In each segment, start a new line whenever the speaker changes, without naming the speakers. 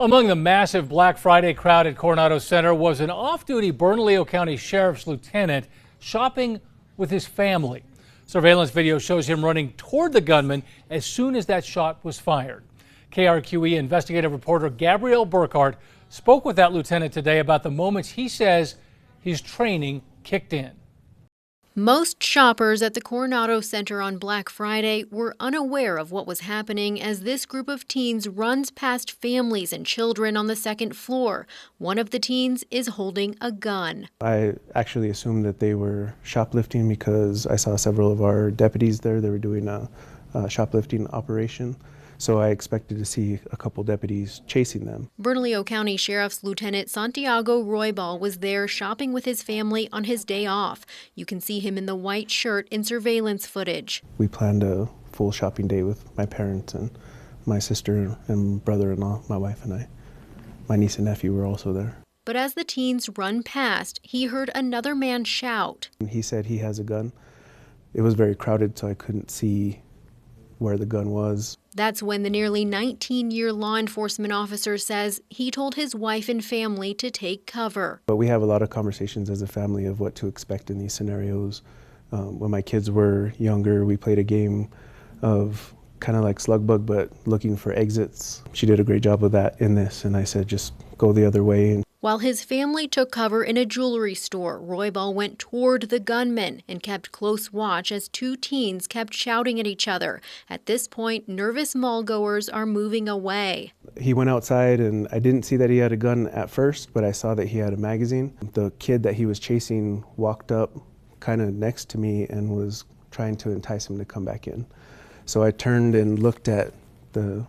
Among the massive Black Friday crowd at Coronado Center was an off-duty Bernalillo County Sheriff's lieutenant shopping with his family. Surveillance video shows him running toward the gunman as soon as that shot was fired. KRQE investigative reporter Gabrielle Burkhart spoke with that lieutenant today about the moments he says his training kicked in.
Most shoppers at the Coronado Center on Black Friday were unaware of what was happening as this group of teens runs past families and children on the second floor. One of the teens is holding a gun.
I actually assumed that they were shoplifting because I saw several of our deputies there. They were doing a shoplifting operation. So I expected to see a couple deputies chasing them.
Bernalillo County Sheriff's Lieutenant Santiago Roybal was there shopping with his family on his day off. You can see him in the white shirt in surveillance footage.
We planned a full shopping day with my parents and my sister and brother-in-law, my wife and I. My niece and nephew were also there.
But as the teens run past, he heard another man shout.
He said he has a gun. It was very crowded, so I couldn't see where the gun was.
That's when the nearly 19-year law enforcement officer says he told his wife and family to take cover.
But we have a lot of conversations as a family of what to expect in these scenarios. When my kids were younger, we played a game of kind of like slug bug, but looking for exits. She did a great job of that in this, and I said just go the other way.
While his family took cover in a jewelry store, Roybal went toward the gunman and kept close watch as two teens kept shouting at each other. At this point, nervous mall-goers are moving away.
He went outside, and I didn't see that he had a gun at first, but I saw that he had a magazine. The kid that he was chasing walked up kind of next to me and was trying to entice him to come back in. So I turned and looked at the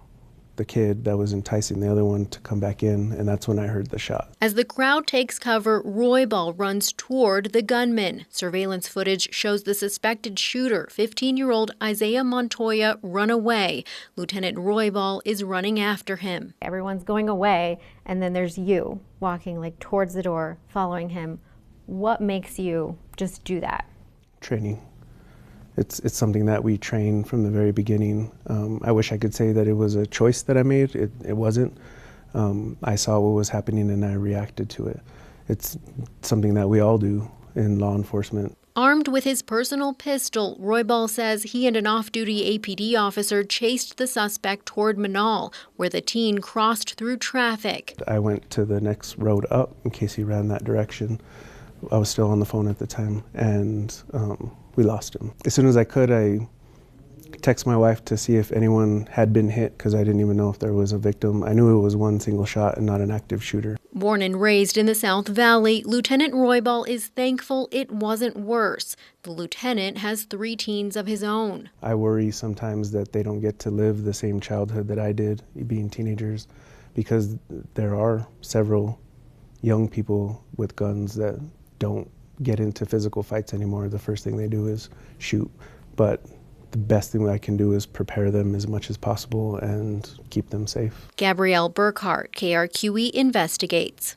kid that was enticing the other one to come back in, and that's when I heard the shot.
As the crowd takes cover, Roybal runs toward the gunman. Surveillance footage shows the suspected shooter, 15-year-old Isaiah Montoya, run away. Lieutenant Roybal is running after him.
Everyone's going away, and then there's you walking like towards the door, following him. What makes you just do that?
Training. It's something that we train from the very beginning. I wish I could say that it was a choice that I made. It wasn't. I saw what was happening and I reacted to it. It's something that we all do in law enforcement.
Armed with his personal pistol, Roybal says he and an off-duty APD officer chased the suspect toward Manal, where the teen crossed through traffic.
I went to the next road up in case he ran that direction. I was still on the phone at the time, and we lost him. As soon as I could, I texted my wife to see if anyone had been hit, because I didn't even know if there was a victim. I knew it was one single shot and not an active shooter.
Born and raised in the South Valley, Lieutenant Roybal is thankful it wasn't worse. The lieutenant has 3 teens of his own.
I worry sometimes that they don't get to live the same childhood that I did, being teenagers, because there are several young people with guns that don't get into physical fights anymore. The first thing they do is shoot. But the best thing that I can do is prepare them as much as possible and keep them safe.
Gabrielle Burkhart, KRQE investigates.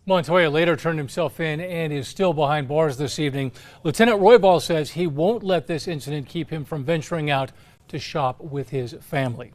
Montoya later turned himself in and is still behind bars this evening. Lieutenant Roybal says he won't let this incident keep him from venturing out to shop with his family.